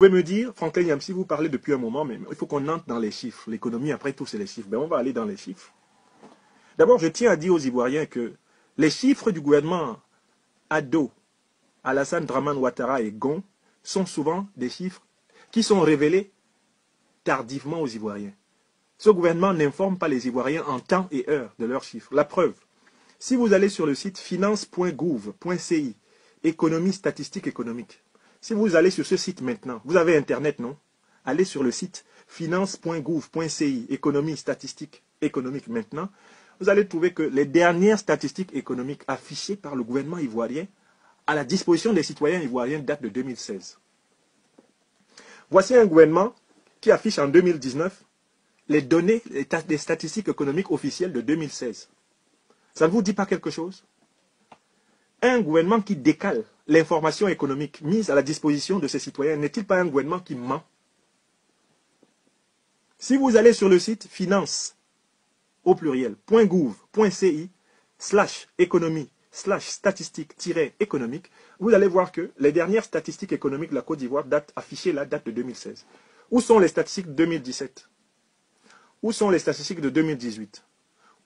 Vous pouvez me dire, Franklin Yamsi, vous parlez depuis un moment, mais il faut qu'on entre dans les chiffres. L'économie, après tout, c'est les chiffres. Ben, on va aller dans les chiffres. D'abord, je tiens à dire aux Ivoiriens que les chiffres du gouvernement Ado, Alassane Dramane Ouattara et Gon sont souvent des chiffres qui sont révélés tardivement aux Ivoiriens. Ce gouvernement n'informe pas les Ivoiriens en temps et heure de leurs chiffres. La preuve, si vous allez sur le site finance.gouv.ci, économie statistique économique, si vous allez sur ce site maintenant, vous avez Internet, non? Allez sur le site finance.gouv.ci, économie statistique économique maintenant, vous allez trouver que les dernières statistiques économiques affichées par le gouvernement ivoirien à la disposition des citoyens ivoiriens datent de 2016. Voici un gouvernement qui affiche en 2019 les données des statistiques économiques officielles de 2016. Ça ne vous dit pas quelque chose? Un gouvernement qui décale l'information économique mise à la disposition de ses citoyens, n'est-il pas un gouvernement qui ment? Si vous allez sur le site finance, au pluriel, .gouv.ci, /économie, /statistique-économique, vous allez voir que les dernières statistiques économiques de la Côte d'Ivoire affichées là datent de 2016. Où sont les statistiques de 2017? Où sont les statistiques de 2018?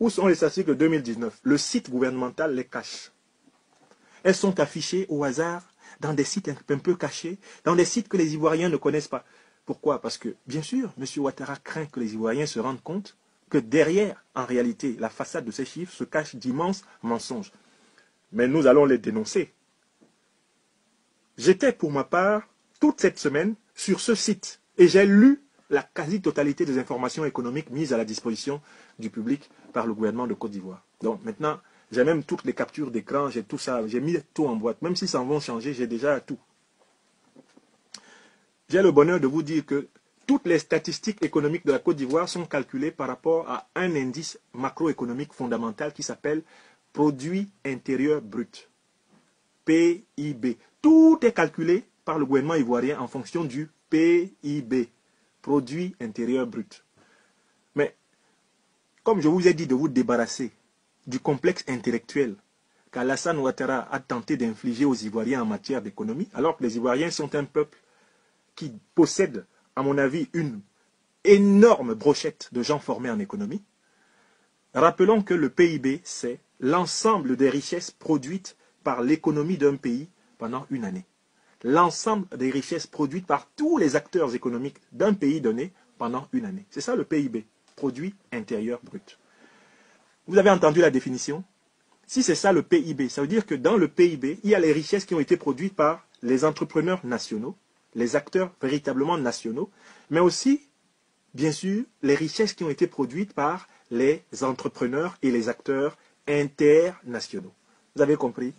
Où sont les statistiques de 2019? Le site gouvernemental les cache. Elles sont affichées au hasard dans des sites un peu cachés, dans des sites que les Ivoiriens ne connaissent pas. Pourquoi? Parce que, bien sûr, M. Ouattara craint que les Ivoiriens se rendent compte que derrière, en réalité, la façade de ces chiffres se cachent d'immenses mensonges. Mais nous allons les dénoncer. J'étais, pour ma part, toute cette semaine sur ce site et j'ai lu la quasi-totalité des informations économiques mises à la disposition du public par le gouvernement de Côte d'Ivoire. Donc maintenant, j'ai même toutes les captures d'écran, j'ai tout ça, j'ai mis tout en boîte. Même si ça va changer, j'ai déjà tout. J'ai le bonheur de vous dire que toutes les statistiques économiques de la Côte d'Ivoire sont calculées par rapport à un indice macroéconomique fondamental qui s'appelle Produit intérieur brut, PIB. Tout est calculé par le gouvernement ivoirien en fonction du PIB, Produit intérieur brut. Mais comme je vous ai dit de vous débarrasser du complexe intellectuel qu'Alassane Ouattara a tenté d'infliger aux Ivoiriens en matière d'économie, alors que les Ivoiriens sont un peuple qui possède, à mon avis, une énorme brochette de gens formés en économie, rappelons que le PIB, c'est l'ensemble des richesses produites par l'économie d'un pays pendant une année. L'ensemble des richesses produites par tous les acteurs économiques d'un pays donné pendant une année. C'est ça le PIB, produit intérieur brut. Vous avez entendu la définition? Si c'est ça le PIB, ça veut dire que dans le PIB, il y a les richesses qui ont été produites par les entrepreneurs nationaux, les acteurs véritablement nationaux, mais aussi, bien sûr, les richesses qui ont été produites par les entrepreneurs et les acteurs internationaux. Vous avez compris?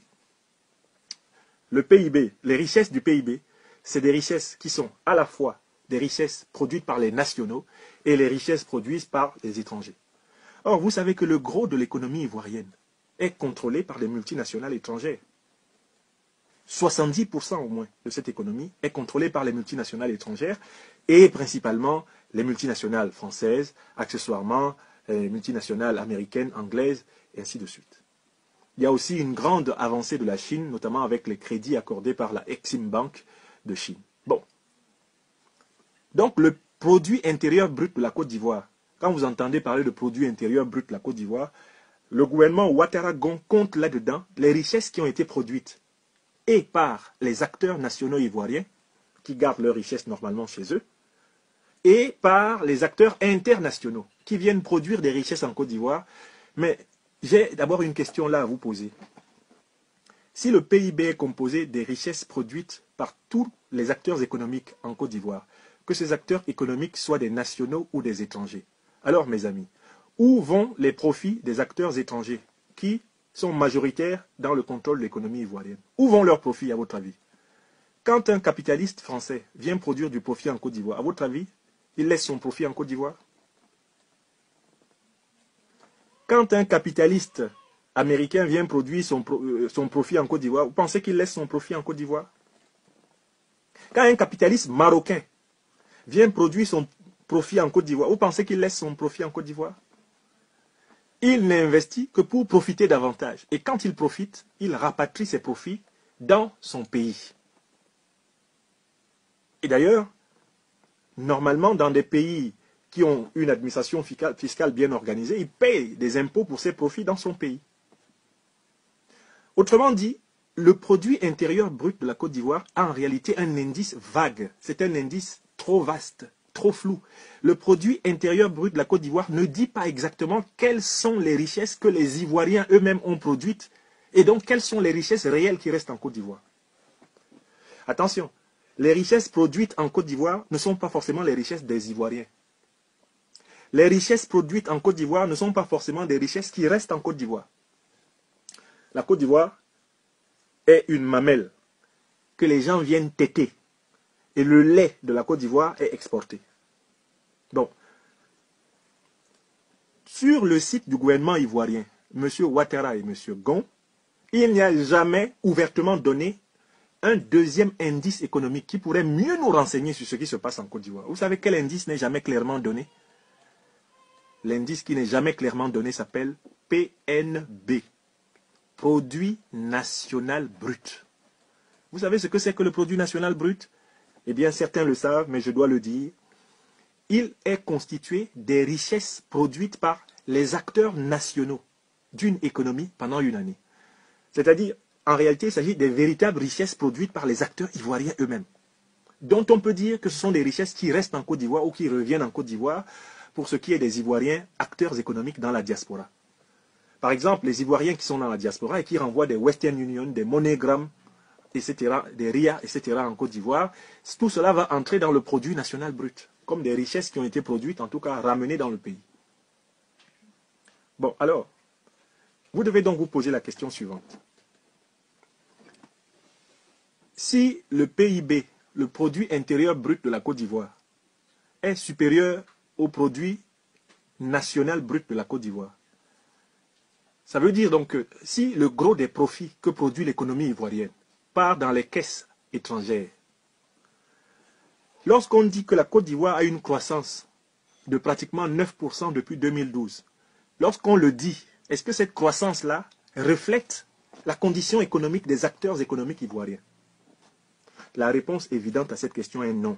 Le PIB, les richesses du PIB, c'est des richesses qui sont à la fois des richesses produites par les nationaux et les richesses produites par les étrangers. Or, vous savez que le gros de l'économie ivoirienne est contrôlé par les multinationales étrangères. 70% au moins de cette économie est contrôlée par les multinationales étrangères et principalement les multinationales françaises, accessoirement les multinationales américaines, anglaises et ainsi de suite. Il y a aussi une grande avancée de la Chine, notamment avec les crédits accordés par la Exim Bank de Chine. Bon. Donc le produit intérieur brut de la Côte d'Ivoire, quand vous entendez parler de produit intérieur brut de la Côte d'Ivoire, le gouvernement Ouattara compte là-dedans les richesses qui ont été produites et par les acteurs nationaux ivoiriens, qui gardent leurs richesses normalement chez eux, et par les acteurs internationaux, qui viennent produire des richesses en Côte d'Ivoire. Mais j'ai d'abord une question là à vous poser. Si le PIB est composé des richesses produites par tous les acteurs économiques en Côte d'Ivoire, que ces acteurs économiques soient des nationaux ou des étrangers, alors mes amis, où vont les profits des acteurs étrangers qui sont majoritaires dans le contrôle de l'économie ivoirienne? Où vont leurs profits, à votre avis? Quand un capitaliste français vient produire du profit en Côte d'Ivoire, à votre avis, il laisse son profit en Côte d'Ivoire? Quand un capitaliste américain vient produire son profit en Côte d'Ivoire, vous pensez qu'il laisse son profit en Côte d'Ivoire? Quand un capitaliste marocain vient produire son profit en Côte d'Ivoire, vous pensez qu'il laisse son profit en Côte d'Ivoire? Il n'investit que pour profiter davantage. Et quand il profite, il rapatrie ses profits dans son pays. Et d'ailleurs, normalement, dans des pays qui ont une administration fiscale bien organisée, ils payent des impôts pour ses profits dans son pays. Autrement dit, le produit intérieur brut de la Côte d'Ivoire a en réalité un indice vague. C'est un indice trop vaste, trop flou. Le produit intérieur brut de la Côte d'Ivoire ne dit pas exactement quelles sont les richesses que les Ivoiriens eux-mêmes ont produites et donc quelles sont les richesses réelles qui restent en Côte d'Ivoire. Attention, les richesses produites en Côte d'Ivoire ne sont pas forcément les richesses des Ivoiriens. Les richesses produites en Côte d'Ivoire ne sont pas forcément des richesses qui restent en Côte d'Ivoire. La Côte d'Ivoire est une mamelle que les gens viennent téter. Et le lait de la Côte d'Ivoire est exporté. Donc, sur le site du gouvernement ivoirien, M. Ouattara et M. Gon, il n'y a jamais ouvertement donné un deuxième indice économique qui pourrait mieux nous renseigner sur ce qui se passe en Côte d'Ivoire. Vous savez quel indice n'est jamais clairement donné? L'indice qui n'est jamais clairement donné s'appelle PNB. Produit national brut. Vous savez ce que c'est que le produit national brut? Eh bien, certains le savent, mais je dois le dire. Il est constitué des richesses produites par les acteurs nationaux d'une économie pendant une année. C'est-à-dire, en réalité, il s'agit des véritables richesses produites par les acteurs ivoiriens eux-mêmes, dont on peut dire que ce sont des richesses qui restent en Côte d'Ivoire ou qui reviennent en Côte d'Ivoire pour ce qui est des Ivoiriens acteurs économiques dans la diaspora. Par exemple, les Ivoiriens qui sont dans la diaspora et qui renvoient des Western Union, des MoneyGram, etc., des RIA, etc. en Côte d'Ivoire, tout cela va entrer dans le produit national brut, comme des richesses qui ont été produites, en tout cas ramenées dans le pays. Bon, alors, vous devez donc vous poser la question suivante. Si le PIB, le produit intérieur brut de la Côte d'Ivoire, est supérieur au produit national brut de la Côte d'Ivoire, ça veut dire donc que si le gros des profits que produit l'économie ivoirienne part dans les caisses étrangères, lorsqu'on dit que la Côte d'Ivoire a une croissance de pratiquement 9% depuis 2012, lorsqu'on le dit, est-ce que cette croissance-là reflète la condition économique des acteurs économiques ivoiriens? La réponse évidente à cette question est non.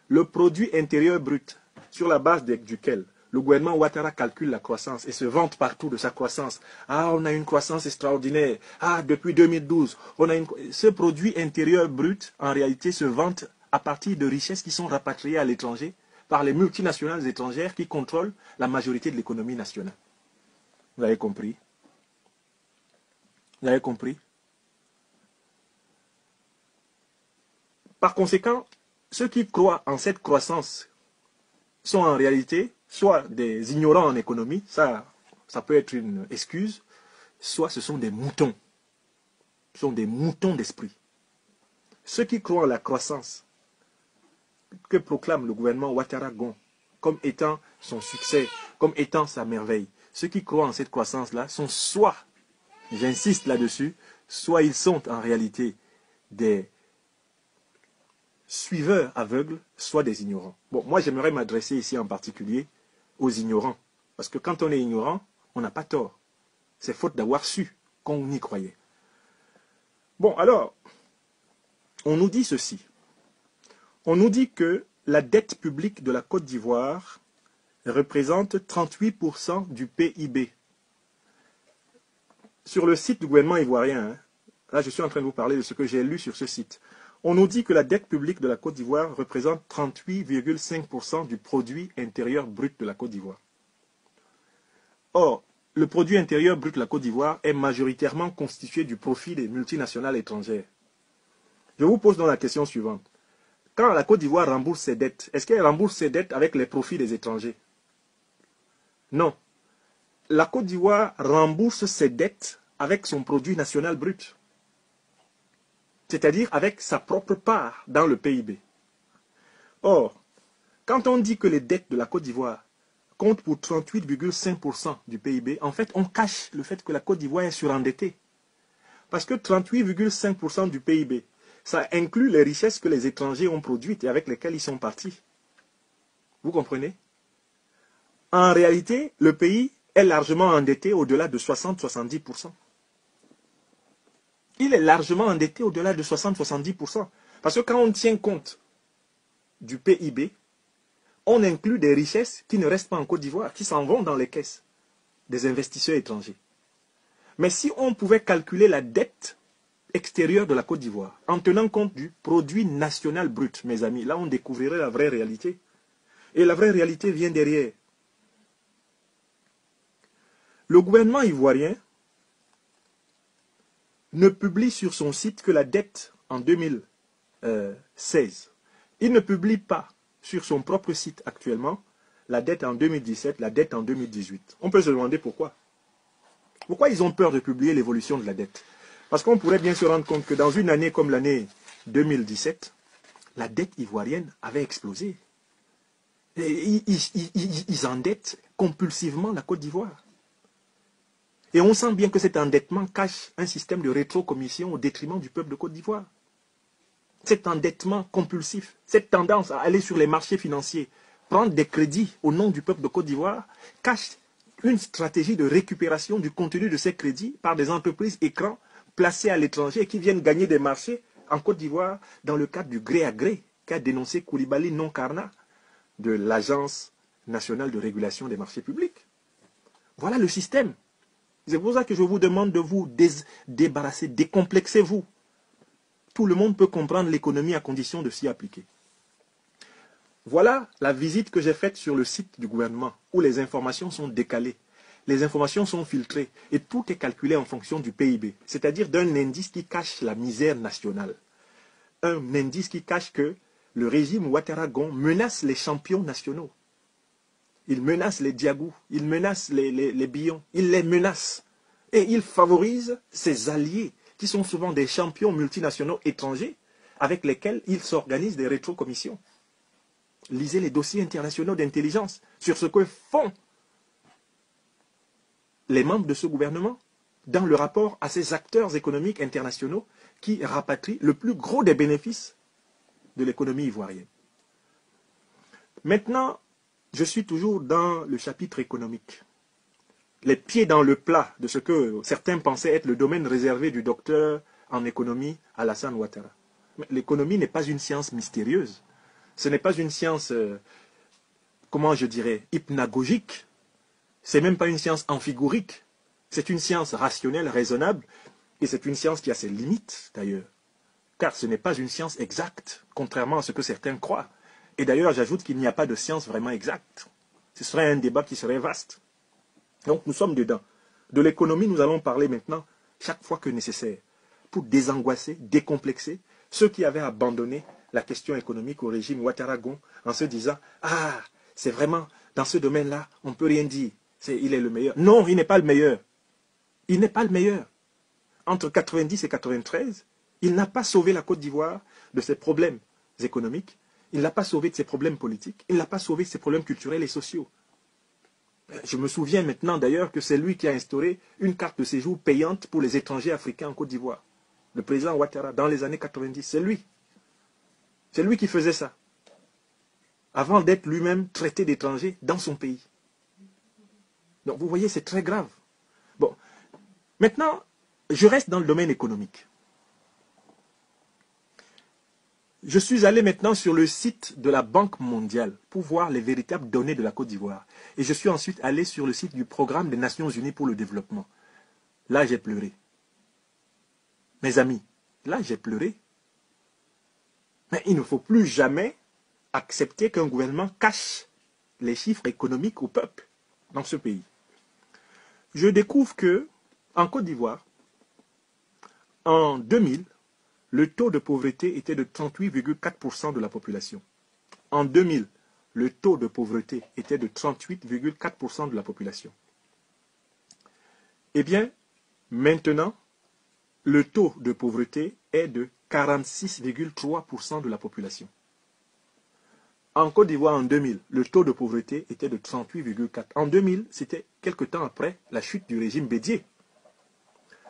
Le produit intérieur brut, sur la base duquel le gouvernement Ouattara calcule la croissance et se vante partout de sa croissance. Ah, on a une croissance extraordinaire. Ah, depuis 2012, on a ce produit intérieur brut, en réalité, se vante à partir de richesses qui sont rapatriées à l'étranger par les multinationales étrangères qui contrôlent la majorité de l'économie nationale. Vous avez compris? Vous avez compris? Par conséquent, ceux qui croient en cette croissance sont en réalité soit des ignorants en économie, ça peut être une excuse, soit ce sont des moutons. Ce sont des moutons d'esprit. Ceux qui croient en la croissance que proclame le gouvernement Ouattara-Gon comme étant son succès, comme étant sa merveille, ceux qui croient en cette croissance-là sont soit, j'insiste là-dessus, soit ils sont en réalité des suiveurs aveugles, soit des ignorants. Bon, moi j'aimerais m'adresser ici en particulier aux ignorants. Parce que quand on est ignorant, on n'a pas tort. C'est faute d'avoir su qu'on y croyait. Bon, alors, on nous dit ceci. On nous dit que la dette publique de la Côte d'Ivoire représente 38% du PIB. Sur le site du gouvernement ivoirien, là je suis en train de vous parler de ce que j'ai lu sur ce site. On nous dit que la dette publique de la Côte d'Ivoire représente 38,5% du produit intérieur brut de la Côte d'Ivoire. Or, le produit intérieur brut de la Côte d'Ivoire est majoritairement constitué du profit des multinationales étrangères. Je vous pose donc la question suivante. Quand la Côte d'Ivoire rembourse ses dettes, est-ce qu'elle rembourse ses dettes avec les profits des étrangers? Non. La Côte d'Ivoire rembourse ses dettes avec son produit national brut. C'est-à-dire avec sa propre part dans le PIB. Or, quand on dit que les dettes de la Côte d'Ivoire comptent pour 38,5% du PIB, en fait, on cache le fait que la Côte d'Ivoire est surendettée. Parce que 38,5% du PIB, ça inclut les richesses que les étrangers ont produites et avec lesquelles ils sont partis. Vous comprenez? En réalité, le pays est largement endetté au-delà de 60-70%. Il est largement endetté au-delà de 60-70%. Parce que quand on tient compte du PIB, on inclut des richesses qui ne restent pas en Côte d'Ivoire, qui s'en vont dans les caisses des investisseurs étrangers. Mais si on pouvait calculer la dette extérieure de la Côte d'Ivoire, en tenant compte du produit national brut, mes amis, là on découvrirait la vraie réalité. Et la vraie réalité vient derrière. Le gouvernement ivoirien ne publie sur son site que la dette en 2016. Il ne publie pas sur son propre site actuellement la dette en 2017, la dette en 2018. On peut se demander pourquoi. Pourquoi ils ont peur de publier l'évolution de la dette? Parce qu'on pourrait bien se rendre compte que dans une année comme l'année 2017, la dette ivoirienne avait explosé. Et ils endettent compulsivement la Côte d'Ivoire. Et on sent bien que cet endettement cache un système de rétrocommission au détriment du peuple de Côte d'Ivoire. Cet endettement compulsif, cette tendance à aller sur les marchés financiers, prendre des crédits au nom du peuple de Côte d'Ivoire, cache une stratégie de récupération du contenu de ces crédits par des entreprises écrans placées à l'étranger qui viennent gagner des marchés en Côte d'Ivoire dans le cadre du gré à gré qu'a dénoncé Koulibaly non Karna de l'Agence nationale de régulation des marchés publics. Voilà le système. C'est pour ça que je vous demande de vous débarrasser, décomplexez-vous. Tout le monde peut comprendre l'économie à condition de s'y appliquer. Voilà la visite que j'ai faite sur le site du gouvernement, où les informations sont décalées, les informations sont filtrées, et tout est calculé en fonction du PIB, c'est-à-dire d'un indice qui cache la misère nationale. Un indice qui cache que le régime Ouattara menace les champions nationaux. Il menace les Diagou, il menace les Billons, il les menace. Et il favorise ses alliés, qui sont souvent des champions multinationaux étrangers, avec lesquels il s'organise des rétrocommissions. Lisez les dossiers internationaux d'intelligence sur ce que font les membres de ce gouvernement dans le rapport à ces acteurs économiques internationaux qui rapatrient le plus gros des bénéfices de l'économie ivoirienne. Maintenant, je suis toujours dans le chapitre économique. Les pieds dans le plat de ce que certains pensaient être le domaine réservé du docteur en économie Alassane Ouattara. L'économie n'est pas une science mystérieuse. Ce n'est pas une science, comment je dirais, hypnagogique. C'est même pas une science amphigorique. C'est une science rationnelle, raisonnable, et c'est une science qui a ses limites, d'ailleurs. Car ce n'est pas une science exacte, contrairement à ce que certains croient. Et d'ailleurs, j'ajoute qu'il n'y a pas de science vraiment exacte. Ce serait un débat qui serait vaste. Donc nous sommes dedans. De l'économie, nous allons parler maintenant, chaque fois que nécessaire, pour désangoisser, décomplexer ceux qui avaient abandonné la question économique au régime Ouattara en se disant « Ah, c'est vraiment, dans ce domaine-là, on ne peut rien dire. Il est le meilleur. » Non, il n'est pas le meilleur. Il n'est pas le meilleur. Entre 90 et 93, il n'a pas sauvé la Côte d'Ivoire de ses problèmes économiques. Il ne l'a pas sauvé de ses problèmes politiques. Il ne l'a pas sauvé de ses problèmes culturels et sociaux. Je me souviens maintenant d'ailleurs que c'est lui qui a instauré une carte de séjour payante pour les étrangers africains en Côte d'Ivoire. Le président Ouattara, dans les années 90, c'est lui. C'est lui qui faisait ça. Avant d'être lui-même traité d'étranger dans son pays. Donc vous voyez, c'est très grave. Bon, maintenant, je reste dans le domaine économique. Je suis allé maintenant sur le site de la Banque mondiale pour voir les véritables données de la Côte d'Ivoire. Et je suis ensuite allé sur le site du Programme des Nations Unies pour le développement. Là, j'ai pleuré. Mes amis, là, j'ai pleuré. Mais il ne faut plus jamais accepter qu'un gouvernement cache les chiffres économiques au peuple dans ce pays. Je découvre que, en Côte d'Ivoire, en 2000, le taux de pauvreté était de 38,4% de la population. En 2000, le taux de pauvreté était de 38,4% de la population. Eh bien, maintenant, le taux de pauvreté est de 46,3% de la population. En Côte d'Ivoire, en 2000, le taux de pauvreté était de 38,4%. En 2000, c'était quelque temps après la chute du régime Bédié.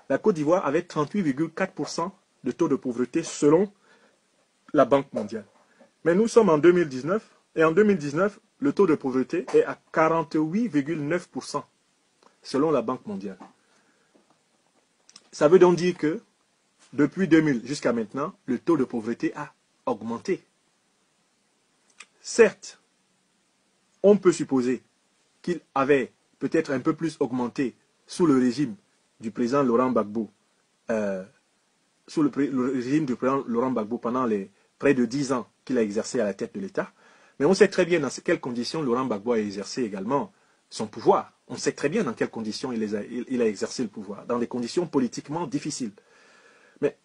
La Côte d'Ivoire avait 38,4% de taux de pauvreté selon la Banque mondiale. Mais nous sommes en 2019, et en 2019, le taux de pauvreté est à 48,9% selon la Banque mondiale. Ça veut donc dire que, depuis 2000 jusqu'à maintenant, le taux de pauvreté a augmenté. Certes, on peut supposer qu'il avait peut-être un peu plus augmenté sous le régime du président Laurent Gbagbo, sous le régime du président Laurent Gbagbo pendant les près de 10 ans qu'il a exercé à la tête de l'État. Mais on sait très bien dans quelles conditions Laurent Gbagbo a exercé également son pouvoir. On sait très bien dans quelles conditions il a exercé le pouvoir, dans des conditions politiquement difficiles. Mais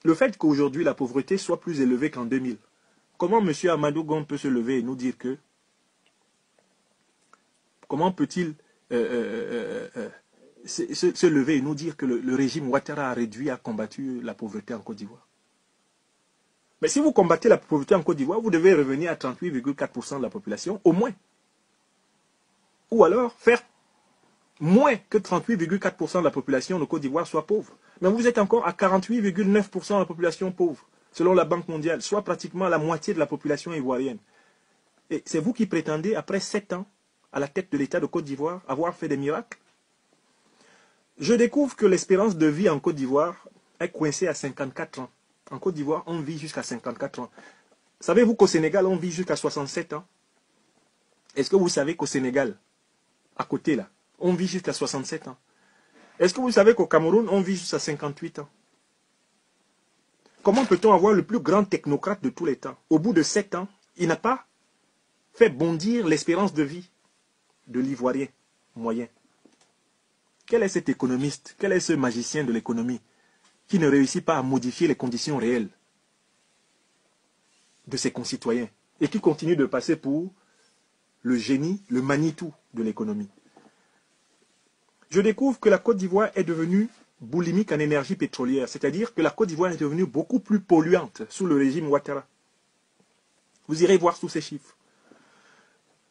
le fait qu'aujourd'hui la pauvreté soit plus élevée qu'en 2000, comment M. Amadou Gon peut se lever et nous dire que... Comment peut-il se lever et nous dire que le régime Ouattara a réduit, a combattu la pauvreté en Côte d'Ivoire? Mais si vous combattez la pauvreté en Côte d'Ivoire, vous devez revenir à 38,4% de la population, au moins. Ou alors faire moins que 38,4% de la population de Côte d'Ivoire soit pauvre. Mais vous êtes encore à 48,9% de la population pauvre, selon la Banque mondiale, soit pratiquement la moitié de la population ivoirienne. Et c'est vous qui prétendez, après 7 ans, à la tête de l'État de Côte d'Ivoire, avoir fait des miracles? Je découvre que l'espérance de vie en Côte d'Ivoire est coincée à 54 ans. En Côte d'Ivoire, on vit jusqu'à 54 ans. Savez-vous qu'au Sénégal, on vit jusqu'à 67 ans? Est-ce que vous savez qu'au Sénégal, à côté là, on vit jusqu'à 67 ans? Est-ce que vous savez qu'au Cameroun, on vit jusqu'à 58 ans? Comment peut-on avoir le plus grand technocrate de tous les temps? Au bout de 7 ans, il n'a pas fait bondir l'espérance de vie de l'Ivoirien moyen. Quel est cet économiste, quel est ce magicien de l'économie qui ne réussit pas à modifier les conditions réelles de ses concitoyens et qui continue de passer pour le génie, le Manitou de l'économie? Je découvre que la Côte d'Ivoire est devenue boulimique en énergie pétrolière, c'est-à-dire que la Côte d'Ivoire est devenue beaucoup plus polluante sous le régime Ouattara. Vous irez voir tous ces chiffres.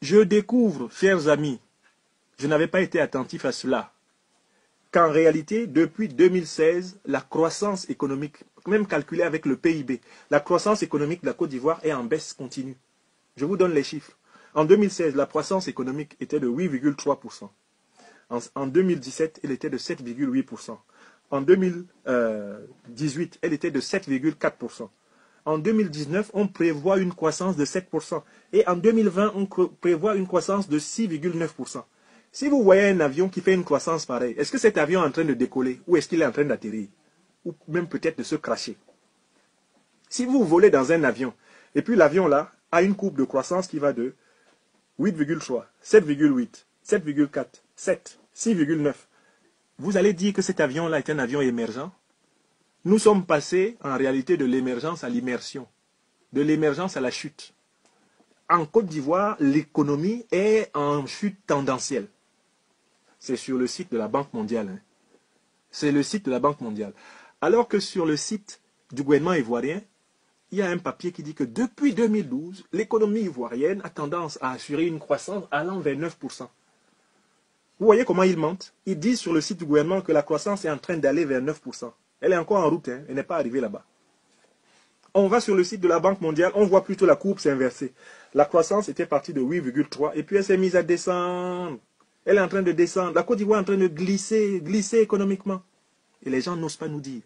Je découvre, chers amis, je n'avais pas été attentif à cela, qu'en réalité, depuis 2016, la croissance économique, même calculée avec le PIB, la croissance économique de la Côte d'Ivoire est en baisse continue. Je vous donne les chiffres. En 2016, la croissance économique était de 8,3%. En 2017, elle était de 7,8%. En 2018, elle était de 7,4%. En 2019, on prévoit une croissance de 7%. Et en 2020, on prévoit une croissance de 6,9%. Si vous voyez un avion qui fait une croissance pareille, est-ce que cet avion est en train de décoller ou est-ce qu'il est en train d'atterrir? Ou même peut-être de se cracher? Si vous volez dans un avion, et puis l'avion là a une courbe de croissance qui va de 8,3, 7,8, 7,4, 7, 6,9, vous allez dire que cet avion-là est un avion émergent? Nous sommes passés en réalité de l'émergence à l'immersion, de l'émergence à la chute. En Côte d'Ivoire, l'économie est en chute tendancielle. C'est sur le site de la Banque mondiale. Hein. C'est le site de la Banque mondiale. Alors que sur le site du gouvernement ivoirien, il y a un papier qui dit que depuis 2012, l'économie ivoirienne a tendance à assurer une croissance allant vers 9%. Vous voyez comment ils mentent? Ils disent sur le site du gouvernement que la croissance est en train d'aller vers 9%. Elle est encore en route, hein, elle n'est pas arrivée là-bas. On va sur le site de la Banque mondiale, on voit plutôt la courbe s'inverser. La croissance était partie de 8,3 et puis elle s'est mise à descendre. Elle est en train de descendre. La Côte d'Ivoire est en train de glisser économiquement. Et les gens n'osent pas nous dire.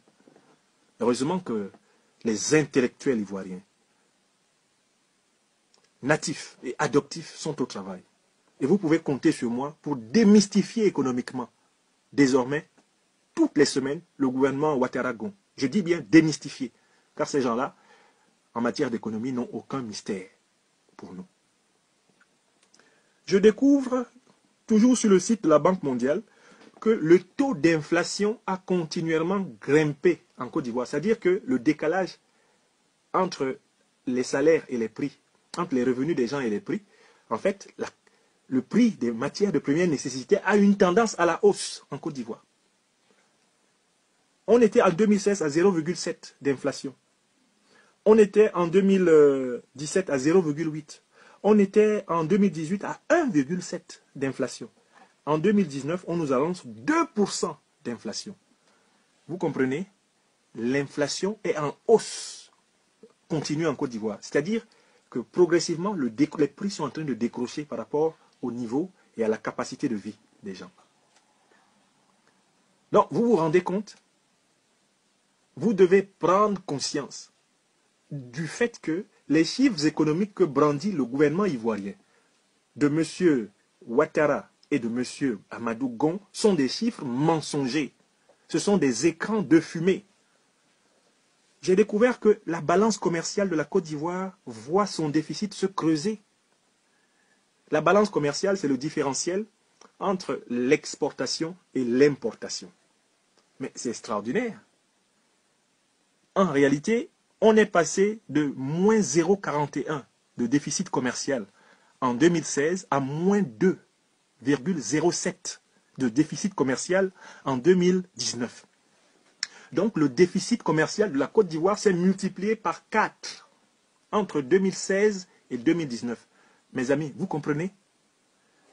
Heureusement que les intellectuels ivoiriens, natifs et adoptifs, sont au travail. Et vous pouvez compter sur moi pour démystifier économiquement, désormais, toutes les semaines, le gouvernement Ouattara-Gon. Je dis bien démystifier, car ces gens-là, en matière d'économie, n'ont aucun mystère pour nous. Je découvre, toujours sur le site de la Banque mondiale, que le taux d'inflation a continuellement grimpé en Côte d'Ivoire. C'est-à-dire que le décalage entre les salaires et les prix, entre les revenus des gens et les prix, en fait, le prix des matières de première nécessité a une tendance à la hausse en Côte d'Ivoire. On était en 2016 à 0,7 d'inflation. On était en 2017 à 0,8. On était en 2018 à 1,7 d'inflation. En 2019, on nous annonce 2% d'inflation. Vous comprenez? L'inflation est en hausse continue en Côte d'Ivoire. C'est-à-dire que progressivement, les prix sont en train de décrocher par rapport au niveau et à la capacité de vie des gens. Donc, vous vous rendez compte? Vous devez prendre conscience du fait que les chiffres économiques que brandit le gouvernement ivoirien de M. Ouattara et de M. Amadou Gon sont des chiffres mensongers. Ce sont des écrans de fumée. J'ai découvert que la balance commerciale de la Côte d'Ivoire voit son déficit se creuser. La balance commerciale, c'est le différentiel entre l'exportation et l'importation. Mais c'est extraordinaire. En réalité, on est passé de moins 0,41 de déficit commercial en 2016 à moins 2,07 de déficit commercial en 2019. Donc le déficit commercial de la Côte d'Ivoire s'est multiplié par 4 entre 2016 et 2019. Mes amis, vous comprenez?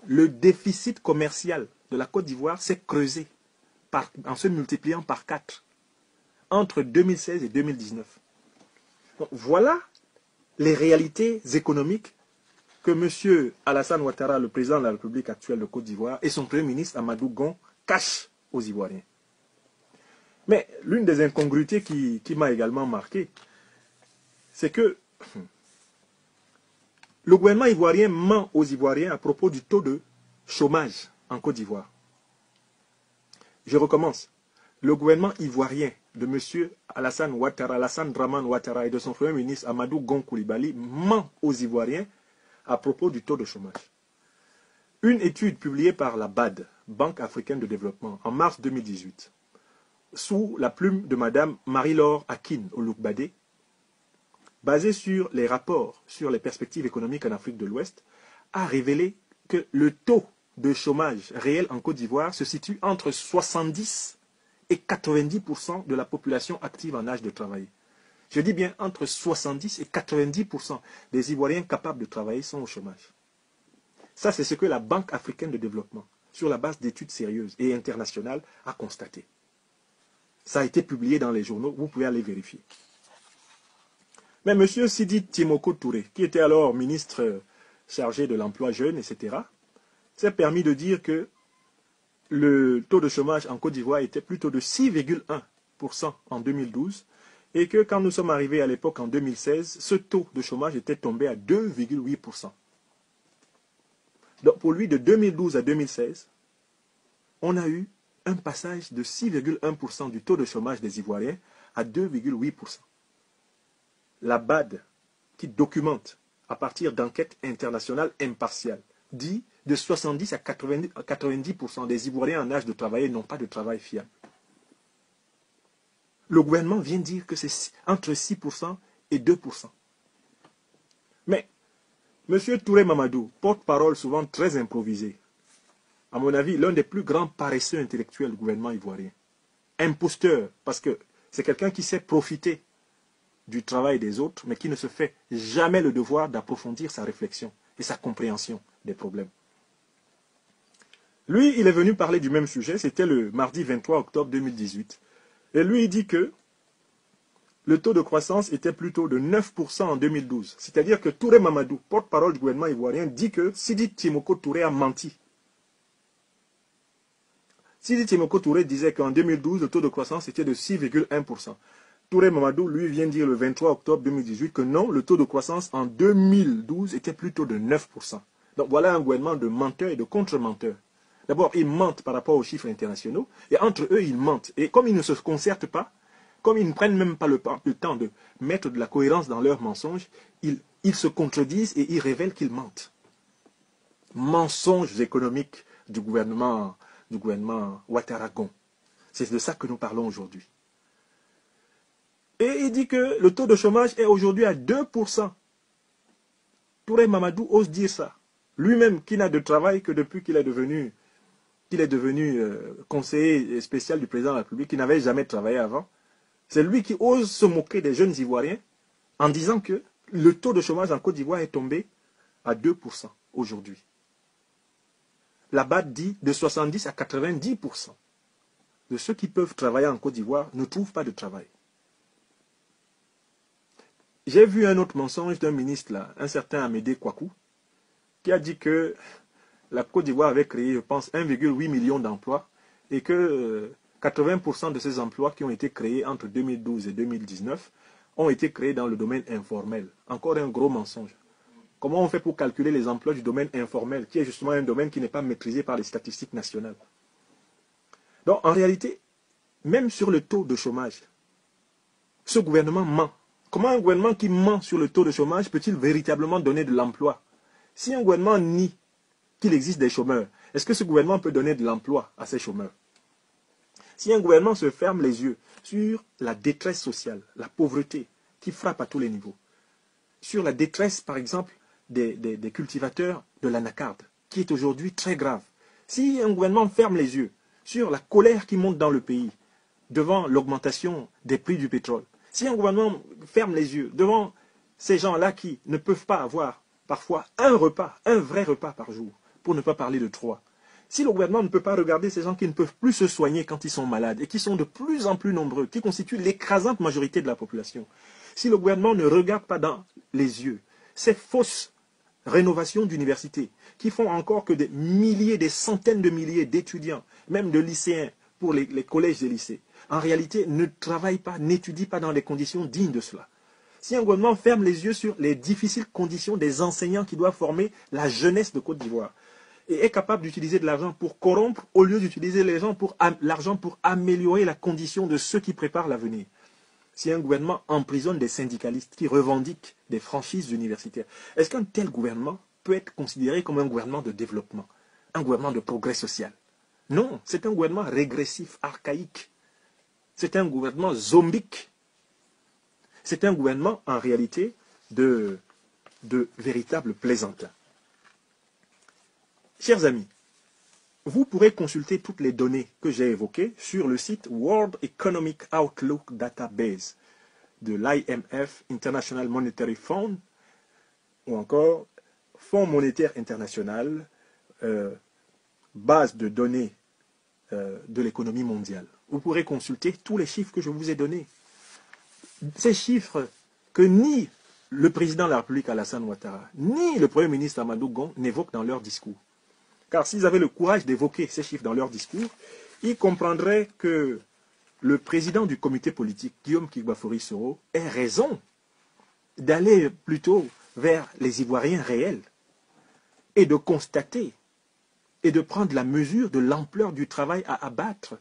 Le déficit commercial de la Côte d'Ivoire s'est creusé en se multipliant par 4 entre 2016 et 2019. Donc, voilà les réalités économiques que M. Alassane Ouattara, le président de la République actuelle de Côte d'Ivoire, et son Premier ministre Amadou Gon cachent aux Ivoiriens. Mais l'une des incongruités qui m'a également marqué, c'est que le gouvernement ivoirien ment aux Ivoiriens à propos du taux de chômage en Côte d'Ivoire. Je recommence. Le gouvernement ivoirien de M. Alassane Ouattara, Alassane Draman Ouattara et de son Premier ministre Amadou Gon Coulibaly ment aux Ivoiriens à propos du taux de chômage. Une étude publiée par la BAD, Banque africaine de développement, en mars 2018, sous la plume de Mme Marie-Laure Akin Oloukbadé, basée sur les rapports sur les perspectives économiques en Afrique de l'Ouest, a révélé que le taux de chômage réel en Côte d'Ivoire se situe entre 70 et 90% de la population active en âge de travailler. Je dis bien entre 70 et 90% des Ivoiriens capables de travailler sont au chômage. Ça, c'est ce que la Banque africaine de développement, sur la base d'études sérieuses et internationales, a constaté. Ça a été publié dans les journaux, vous pouvez aller vérifier. Mais M. Sidi Timoko Touré, qui était alors ministre chargé de l'emploi jeune, etc., s'est permis de dire que le taux de chômage en Côte d'Ivoire était plutôt de 6,1% en 2012 et que quand nous sommes arrivés à l'époque en 2016, ce taux de chômage était tombé à 2,8%. Donc pour lui, de 2012 à 2016, on a eu un passage de 6,1% du taux de chômage des Ivoiriens à 2,8%. La BAD, qui documente à partir d'enquêtes internationales impartiales, dit de 70 à 90% des Ivoiriens en âge de travailler n'ont pas de travail fiable. Le gouvernement vient dire que c'est entre 6% et 2%. Mais, M. Touré Mamadou, porte-parole souvent très improvisé, à mon avis, l'un des plus grands paresseux intellectuels du gouvernement ivoirien. Imposteur, parce que c'est quelqu'un qui sait profiter du travail des autres, mais qui ne se fait jamais le devoir d'approfondir sa réflexion et sa compréhension des problèmes. Lui, il est venu parler du même sujet, c'était le mardi 23 octobre 2018. Et lui, il dit que le taux de croissance était plutôt de 9% en 2012. C'est-à-dire que Touré Mamadou, porte-parole du gouvernement ivoirien, dit que Sidi Timoko Touré a menti. Sidi Timoko Touré disait qu'en 2012, le taux de croissance était de 6,1%. Touré Mamadou, lui, vient dire le 23 octobre 2018 que non, le taux de croissance en 2012 était plutôt de 9%. Donc voilà un gouvernement de menteurs et de contre-menteurs. D'abord, ils mentent par rapport aux chiffres internationaux, et entre eux, ils mentent. Et comme ils ne se concertent pas, comme ils ne prennent même pas le temps de mettre de la cohérence dans leurs mensonges, ils se contredisent et ils révèlent qu'ils mentent. Mensonges économiques du gouvernement Ouattara-Gon. C'est de ça que nous parlons aujourd'hui. Et il dit que le taux de chômage est aujourd'hui à 2%. Touré Mamadou ose dire ça. Lui-même qui n'a de travail que depuis qu'il est devenu conseiller spécial du président de la République, qui n'avait jamais travaillé avant. C'est lui qui ose se moquer des jeunes Ivoiriens en disant que le taux de chômage en Côte d'Ivoire est tombé à 2% aujourd'hui. La BAD dit de 70 à 90% de ceux qui peuvent travailler en Côte d'Ivoire ne trouvent pas de travail. J'ai vu un autre mensonge d'un ministre, là, un certain Amédée Kouakou, qui a dit que la Côte d'Ivoire avait créé, je pense, 1,8 million d'emplois et que 80% de ces emplois qui ont été créés entre 2012 et 2019 ont été créés dans le domaine informel. Encore un gros mensonge. Comment on fait pour calculer les emplois du domaine informel, qui est justement un domaine qui n'est pas maîtrisé par les statistiques nationales? Donc, en réalité, même sur le taux de chômage, ce gouvernement ment. Comment un gouvernement qui ment sur le taux de chômage peut-il véritablement donner de l'emploi? Si un gouvernement nie qu'il existe des chômeurs, est-ce que ce gouvernement peut donner de l'emploi à ces chômeurs? Si un gouvernement se ferme les yeux sur la détresse sociale, la pauvreté qui frappe à tous les niveaux, sur la détresse, par exemple, des cultivateurs de l'anacarde, qui est aujourd'hui très grave, si un gouvernement ferme les yeux sur la colère qui monte dans le pays devant l'augmentation des prix du pétrole, si un gouvernement ferme les yeux devant ces gens-là qui ne peuvent pas avoir parfois un repas, un vrai repas par jour, pour ne pas parler de 3, si le gouvernement ne peut pas regarder ces gens qui ne peuvent plus se soigner quand ils sont malades et qui sont de plus en plus nombreux, qui constituent l'écrasante majorité de la population, si le gouvernement ne regarde pas dans les yeux ces fausses rénovations d'universités qui font encore que des milliers, des centaines de milliers d'étudiants, même de lycéens pour les collèges et lycées, en réalité ne travaillent pas, n'étudient pas dans des conditions dignes de cela. Si un gouvernement ferme les yeux sur les difficiles conditions des enseignants qui doivent former la jeunesse de Côte d'Ivoire, et est capable d'utiliser de l'argent pour corrompre au lieu d'utiliser l'argent pour améliorer la condition de ceux qui préparent l'avenir. Si un gouvernement emprisonne des syndicalistes qui revendiquent des franchises universitaires, est-ce qu'un tel gouvernement peut être considéré comme un gouvernement de développement, un gouvernement de progrès social? Non, c'est un gouvernement régressif, archaïque. C'est un gouvernement zombique. C'est un gouvernement, en réalité, de véritables plaisantins. Chers amis, vous pourrez consulter toutes les données que j'ai évoquées sur le site World Economic Outlook Database de l'IMF, International Monetary Fund, ou encore Fonds monétaire international, base de données de l'économie mondiale. Vous pourrez consulter tous les chiffres que je vous ai donnés. Ces chiffres que ni le président de la République Alassane Ouattara, ni le Premier ministre Amadou Gon n'évoquent dans leur discours. Car s'ils avaient le courage d'évoquer ces chiffres dans leur discours, ils comprendraient que le président du comité politique, Guillaume Kigbafori Soro, ait raison d'aller plutôt vers les Ivoiriens réels et de constater et de prendre la mesure de l'ampleur du travail à abattre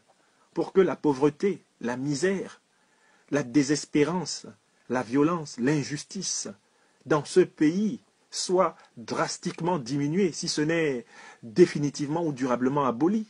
pour que la pauvreté, la misère, la désespérance, la violence, l'injustice dans ce pays soit drastiquement diminuée, si ce n'est définitivement ou durablement abolie.